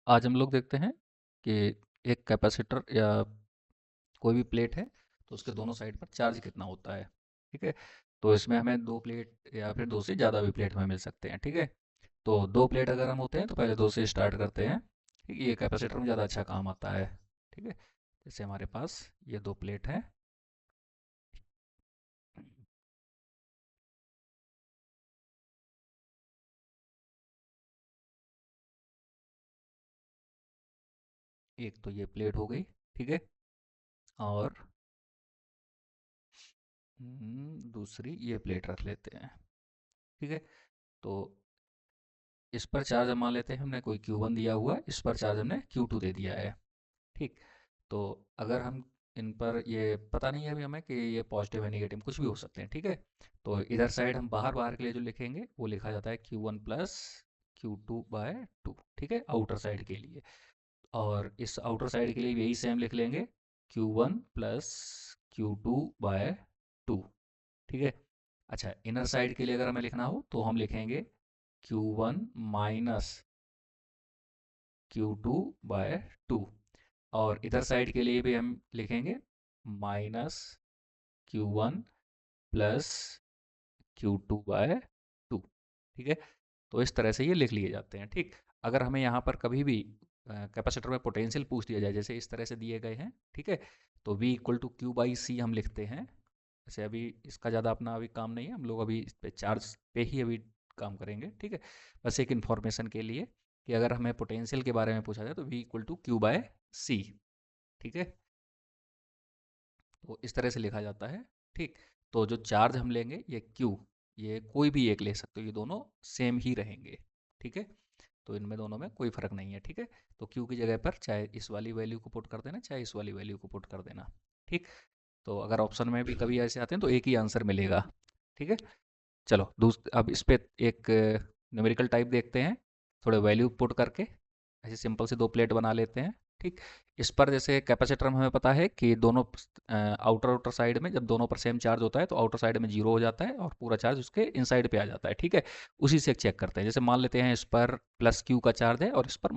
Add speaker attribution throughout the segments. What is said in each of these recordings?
Speaker 1: आज हम लोग देखते हैं कि एक कैपेसिटर या कोई भी प्लेट है तो उसके दोनों साइड पर चार्ज कितना होता है। ठीक है। तो इसमें हमें दो प्लेट या फिर दो से ज़्यादा भी प्लेट हमें मिल सकते हैं। ठीक है। तो दो प्लेट अगर हम होते हैं तो पहले दो से स्टार्ट करते हैं। ठीक है, ये कैपेसिटर में ज़्यादा अच्छा काम आता है। ठीक है। जैसे हमारे पास ये दो प्लेट हैं। एक तो ये प्लेट हो गई। ठीक है। और दूसरी ये प्लेट रख लेते हैं। ठीक है। तो इस पर चार्ज हम मान लेते हैं हमने कोई Q1 दिया हुआ है, इस पर चार्ज हमने Q2 दे दिया है। ठीक। तो अगर हम इन पर ये पता नहीं है अभी हमें कि ये पॉजिटिव है नेगेटिव कुछ भी हो सकते हैं। ठीक है। तो इधर साइड हम बाहर बाहर के लिए जो लिखेंगे वो लिखा जाता है Q1 प्लस Q2/2। ठीक है, आउटर साइड के लिए। और इस आउटर साइड के लिए भी यही सेम लिख लेंगे, Q1 प्लस Q2/2। ठीक है। अच्छा, इनर साइड के लिए अगर हमें लिखना हो तो हम लिखेंगे Q1 माइनस Q2/2। और इधर साइड के लिए भी हम लिखेंगे माइनस Q1 प्लस Q2/2। ठीक है। तो इस तरह से ये लिख लिए जाते हैं। ठीक। अगर हमें यहाँ पर कभी भी कैपेसिटर में पोटेंशियल पूछ दिया जाए जैसे इस तरह से दिए गए हैं। ठीक है। तो V इक्वल टू Q/C हम लिखते हैं। जैसे अभी इसका ज़्यादा अपना अभी काम नहीं है, हम लोग अभी इस पे चार्ज पे ही अभी काम करेंगे। ठीक है। बस एक इन्फॉर्मेशन के लिए कि अगर हमें पोटेंशियल के बारे में पूछा जाए तो V इक्वल टू Q/C। ठीक है। तो इस तरह से लिखा जाता है। ठीक। तो जो चार्ज हम लेंगे ये Q, ये कोई भी एक ले सकते हो, ये दोनों सेम ही रहेंगे। ठीक है। तो इनमें दोनों में कोई फर्क नहीं है। ठीक है। तो Q की जगह पर चाहे इस वाली वैल्यू को पुट कर देना, चाहे इस वाली वैल्यू को पुट कर देना। ठीक। तो अगर ऑप्शन में भी कभी ऐसे आते हैं तो एक ही आंसर मिलेगा। ठीक है। चलो अब इस पे एक न्यूमेरिकल टाइप देखते हैं, थोड़े वैल्यू पुट करके ऐसे सिंपल से दो प्लेट बना लेते हैं। ठीक। इस पर जैसे कैपेसिटर में हमें पता है कि दोनों आउटर आउटर साइड में जब दोनों पर सेम चार्ज होता है तो आउटर साइड में जीरो हो जाता है और पूरा चार्ज उसके इनसाइड पे आ जाता है। ठीक है। उसी से चेक करते हैं, जैसे मान लेते हैं इस पर प्लस Q का चार्ज है और इस पर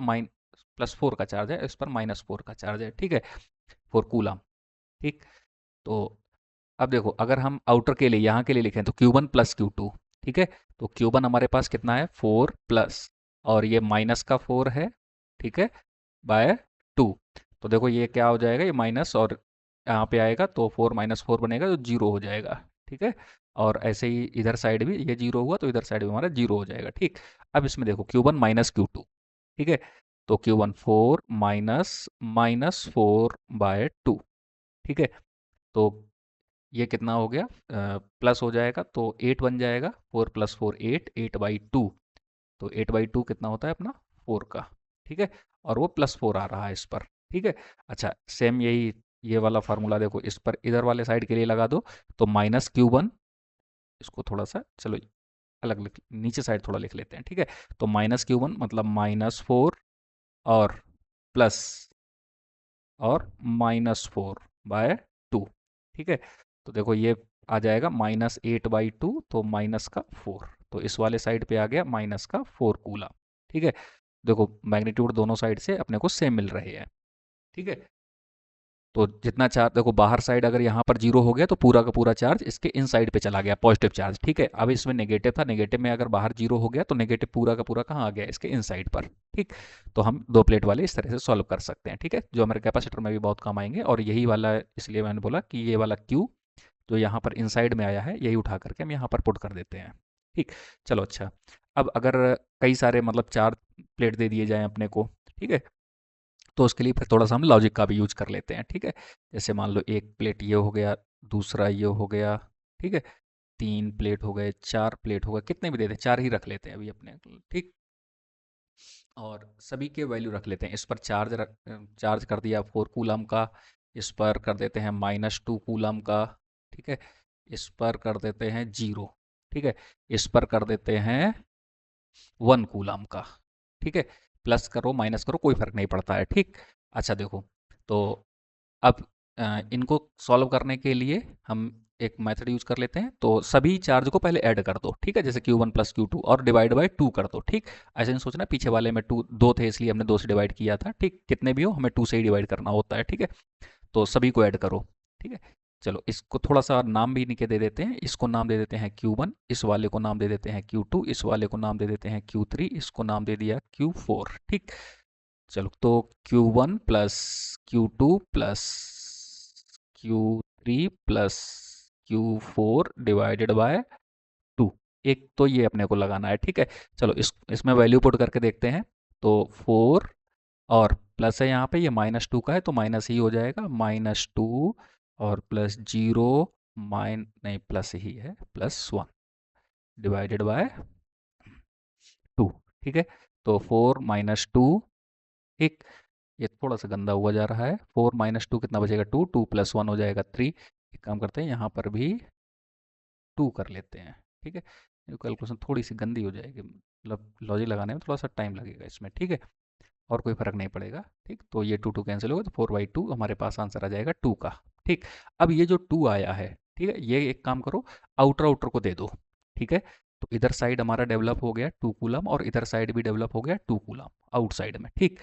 Speaker 1: +4 का चार्ज है, इस पर -4 का चार्ज है। ठीक है, 4 कूलम। ठीक। तो अब देखो अगर हम आउटर के लिए यहाँ के लिए लिखें तो Q1 प्लस Q2। ठीक है। तो Q1 हमारे पास कितना है 4 प्लस, और ये माइनस का 4 है। ठीक है, बाय 2। तो देखो ये क्या हो जाएगा, ये माइनस और यहाँ पे आएगा तो 4 - 4 बनेगा तो जीरो हो जाएगा। ठीक है। और ऐसे ही इधर साइड भी ये जीरो हुआ तो इधर साइड भी हमारा जीरो हो जाएगा। ठीक। अब इसमें देखो Q1 माइनस Q2। ठीक है। तो Q1 4 माइनस -4/2। ठीक है। तो ये कितना हो गया, प्लस हो जाएगा तो 8 बन जाएगा। 4 + 4 8, 8/2। तो 8/2 कितना होता है अपना 4 का। ठीक है। और वो +4 आ रहा है इस पर। ठीक है। अच्छा, सेम यही ये वाला फार्मूला देखो इस पर इधर वाले साइड के लिए लगा दो। तो -Q1, इसको थोड़ा सा चलो अलग लिख, नीचे साइड थोड़ा लिख लेते हैं। ठीक है। तो -Q1 मतलब -4 और प्लस और -4/2। ठीक है। तो देखो ये आ जाएगा -8/2 तो माइनस का 4। तो इस वाले साइड पे आ गया माइनस का 4 कूलम। ठीक है। देखो मैग्नीट्यूड दोनों साइड से अपने को सेम मिल रहे हैं। ठीक है। तो जितना चार्ज देखो बाहर साइड अगर यहाँ पर जीरो हो गया तो पूरा का पूरा चार्ज इसके इन साइड पे चला गया, पॉजिटिव चार्ज। ठीक है। अब इसमें नेगेटिव था, नेगेटिव में अगर बाहर जीरो हो गया तो नेगेटिव पूरा का पूरा कहाँ आ गया, इसके इन साइड पर। ठीक। तो हम दो प्लेट वाले इस तरह से सॉल्व कर सकते हैं। ठीक है, जो हमारे कैपेसिटर में भी बहुत काम आएंगे। और यही वाला इसलिए मैंने बोला कि ये वाला Q जो यहाँ पर इनसाइड में आया है यही उठा करके हम यहाँ पर पुट कर देते हैं। ठीक। चलो अच्छा, अब अगर कई सारे मतलब चार प्लेट दे दिए जाएं अपने को। ठीक है। तो उसके लिए फिर थोड़ा सा हम लॉजिक का भी यूज कर लेते हैं। ठीक है। जैसे मान लो एक प्लेट ये हो गया, दूसरा ये हो गया। ठीक है। 3 प्लेट हो गए, 4 प्लेट हो गए, कितने भी देते हैं, चार ही रख लेते हैं अभी अपने। ठीक। और सभी के वैल्यू रख लेते हैं। इस पर चार्ज कर दिया 4 कूलम का, इस पर कर देते हैं -2 कूलम का। ठीक है। इस पर कर देते हैं 0। ठीक है। इस पर कर देते हैं 1 कूलम का। ठीक है। प्लस करो माइनस करो कोई फर्क नहीं पड़ता है। ठीक। अच्छा देखो, तो अब इनको सॉल्व करने के लिए हम एक मेथड यूज कर लेते हैं। तो सभी चार्ज को पहले ऐड कर दो, ठीक है, जैसे Q1 प्लस Q2 और डिवाइड बाय 2 कर दो, ठीक। ऐसे नहीं सोचना पीछे वाले में टू दो थे इसलिए हमने 2 से डिवाइड किया था, ठीक, कितने भी हो हमें 2 से ही डिवाइड करना होता है, ठीक है। तो सभी को ऐड करो, ठीक है। चलो इसको थोड़ा सा नाम भी इनके दे देते हैं, इसको नाम दे देते हैं Q1, इस वाले को नाम दे देते हैं Q2, इस वाले को नाम दे देते हैं Q3, इसको नाम दे दिया Q4, ठीक। चलो तो Q1 plus Q2 plus Q3 plus Q4 divided by 2, एक तो ये अपने को लगाना है, ठीक है। चलो इसमें वैल्यू पुट करके देखते हैं। तो 4 और प्लस है यहाँ पे, ये -2 का है तो माइनस ही हो जाएगा, -2 और प्लस 0 नहीं प्लस ही है, +1 डिवाइडेड बाय 2, ठीक है। तो 4 -2, ठीक। ये थोड़ा सा गंदा हुआ जा रहा है, 4 -2 कितना बचेगा, 2, 2 + 1 हो जाएगा 3। एक काम करते हैं यहाँ पर भी 2 कर लेते हैं, ठीक है। ये कैलकुलेशन थोड़ी सी गंदी हो जाएगी, मतलब लॉजिक लगाने में थोड़ा सा टाइम लगेगा इसमें, ठीक है। और कोई फर्क नहीं पड़ेगा, ठीक। तो ये 2 2 कैंसिल होगा तो 4/2 हमारे पास आंसर आ जाएगा 2 का, ठीक। अब ये जो 2 आया है, ठीक है, ये एक काम करो, आउटर आउटर को दे दो, ठीक है। तो इधर साइड हमारा डेवलप हो गया 2 कूलम और इधर साइड भी डेवलप हो गया 2 कूलम आउटसाइड में, ठीक।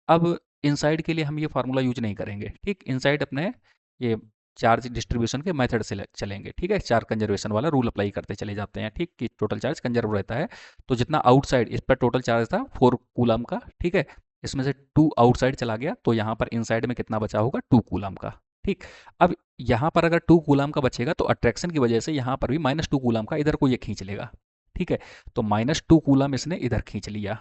Speaker 1: अब इनसाइड के लिए हम ये फार्मूला यूज नहीं करेंगे, ठीक। इनसाइड अपने ये चार्ज डिस्ट्रीब्यूशन के मेथड से चलेंगे, ठीक है। चार्ज कंजर्वेशन वाला रूल अप्लाई करते चले जाते हैं, ठीक, कि टोटल चार्ज कंजर्व रहता है। तो जितना आउटसाइड इस पर टोटल चार्ज था 4 कूलम का, ठीक है, इसमें से 2 आउटसाइड चला गया तो यहाँ पर इनसाइड में कितना बचा होगा, 2 कूलम का, ठीक। अब यहाँ पर अगर 2 कूलम का बचेगा तो अट्रैक्शन की वजह से यहाँ पर भी -2 कूलम का इधर को ये खींच लेगा, ठीक है। तो -2 कूलम इसने इधर खींच लिया,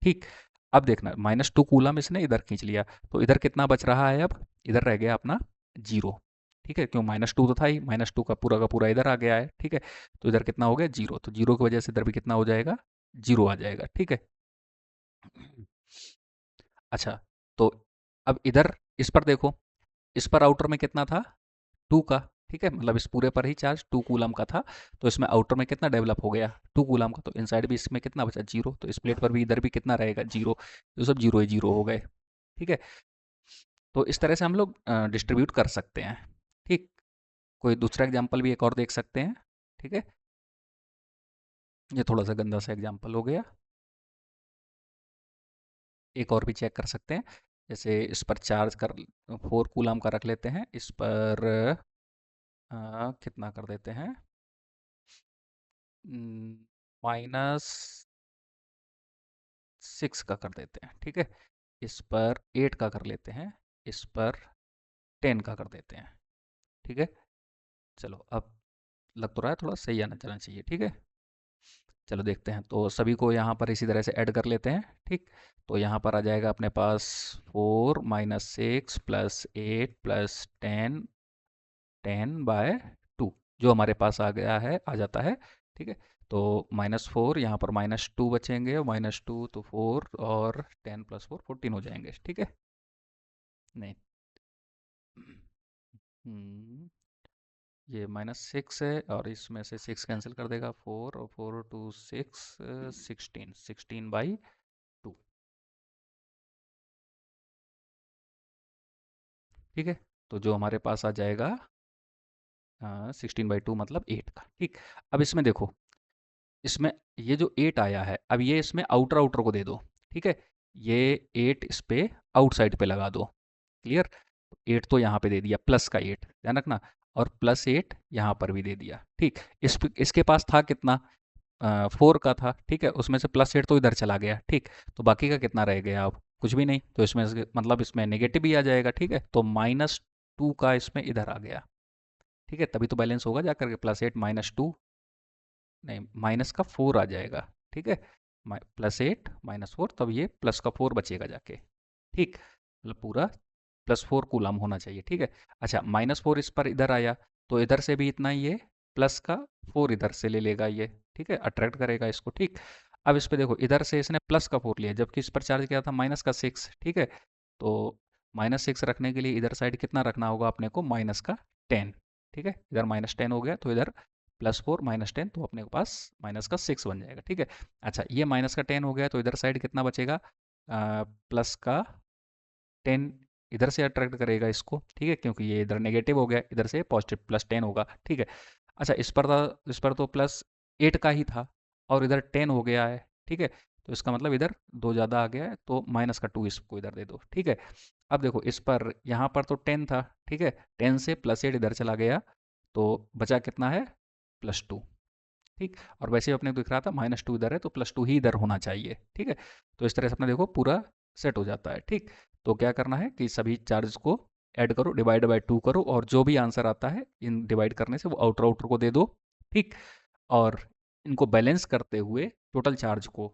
Speaker 1: ठीक। अब देखना -2 कूलम इसने इधर खींच लिया, तो इधर कितना बच रहा है, अब इधर रह गया अपना 0, ठीक है, क्यों -2 तो था ही, -2 का पूरा इधर आ गया है, ठीक है। तो इधर कितना हो गया 0, तो 0 की वजह से इधर भी कितना हो जाएगा, 0 आ जाएगा, ठीक है। अच्छा, तो अब इधर इस पर देखो, इस पर आउटर में कितना था, 2 का, ठीक है, मतलब इस पूरे पर ही चार्ज 2 कूलम का था। तो इसमें आउटर में कितना डेवलप हो गया, 2 कूलम का, तो इनसाइड भी इसमें कितना बचा, 0। तो इस प्लेट पर भी इधर भी कितना रहेगा, 0। तो सब 0 ही 0 हो गए, ठीक है। तो इस तरह से हम लोग डिस्ट्रीब्यूट कर सकते हैं, ठीक। कोई दूसरा एग्जाम्पल भी एक और देख सकते हैं, ठीक है। ये थोड़ा सा गंदा सा एग्जाम्पल हो गया, एक और भी चेक कर सकते हैं। जैसे इस पर चार्ज कर 4 कूलम का रख लेते हैं, इस पर कितना कर देते हैं, -6 का कर देते हैं, ठीक है। इस पर 8 का कर लेते हैं, इस पर 10 का कर देते हैं, ठीक है। चलो अब लग तो रहा है थोड़ा सही आना चलना चाहिए, ठीक है। चलो देखते हैं, तो सभी को यहाँ पर इसी तरह से ऐड कर लेते हैं, ठीक। तो यहाँ पर आ जाएगा अपने पास 4 -6 + 8 + 10, 10/2 जो हमारे पास आ गया है, आ जाता है, ठीक है। तो -4 यहाँ पर -2 बचेंगे, और -2 तो 4 और 10 + 4 14 हो जाएंगे, ठीक है। नहीं, ये -6 है और इसमें से 6 कैंसिल कर देगा, 4 और 4 2 6 16 16/2, ठीक है। तो जो हमारे पास आ जाएगा 16/2 मतलब 8 का, ठीक। अब इसमें देखो, इसमें ये जो 8 आया है, अब ये इसमें आउटर आउटर को दे दो, ठीक है। ये 8 इस पे आउटसाइड पे लगा दो, क्लियर। 8 तो यहाँ पे दे दिया, प्लस का 8 ध्यान रखना, और +8 यहाँ पर भी दे दिया, ठीक। इसके पास था कितना, 4 का था, ठीक है, उसमें से +8 तो इधर चला गया, ठीक। तो बाकी का कितना रह गया, अब कुछ भी नहीं, तो इसमें मतलब इसमें नेगेटिव भी आ जाएगा, ठीक है। तो -2 का इसमें इधर आ गया, ठीक है, तभी तो बैलेंस होगा जाकर के, +8 -2, नहीं माइनस का 4 आ जाएगा, ठीक है। +8 -4, तब ये प्लस का 4 बचेगा जाके, ठीक, मतलब पूरा +4 कूलम होना चाहिए, ठीक है। अच्छा, -4 इस पर इधर आया, तो इधर से भी इतना ही ये प्लस का 4 इधर से ले लेगा ये, ठीक है, अट्रैक्ट करेगा इसको, ठीक। अब इस पे देखो, इधर से इसने प्लस का 4 लिया जबकि इस पर चार्ज किया था -6, ठीक है। तो -6 रखने के लिए इधर साइड कितना रखना होगा अपने को, -10, ठीक है। इधर -10 हो गया तो इधर +4 -10, तो अपने के पास -6 बन जाएगा, ठीक है। अच्छा, ये -10 हो गया तो इधर साइड कितना बचेगा, प्लस का 10 इधर से अट्रैक्ट करेगा इसको, ठीक है, क्योंकि ये इधर नेगेटिव हो गया, इधर से पॉजिटिव +10 होगा, ठीक है। अच्छा, इस पर तो +8 का ही था और इधर 10 हो गया है, ठीक है। तो इसका मतलब इधर 2 ज़्यादा आ गया है, तो -2 इसको इधर दे दो, ठीक है। अब देखो इस पर, यहाँ पर तो 10 था, ठीक है, 10 से +8 इधर चला गया, तो बचा कितना है, +2, ठीक। और वैसे ही अपने को दिख रहा था -2 इधर है, तो +2 ही इधर होना चाहिए, ठीक है। तो इस तरह से अपने देखो पूरा सेट हो जाता है, ठीक। तो क्या करना है कि सभी चार्ज को ऐड करो, डिवाइड बाय 2 करो, और जो भी आंसर आता है इन डिवाइड करने से वो आउटर आउटर को दे दो, ठीक। और इनको बैलेंस करते हुए, टोटल चार्ज को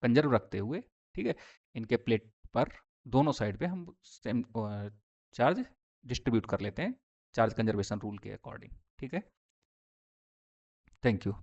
Speaker 1: कंजर्व रखते हुए, ठीक है, इनके प्लेट पर दोनों साइड पे हम सेम चार्ज डिस्ट्रीब्यूट कर लेते हैं चार्ज कंजर्वेशन रूल के अकॉर्डिंग, ठीक है। Thank you.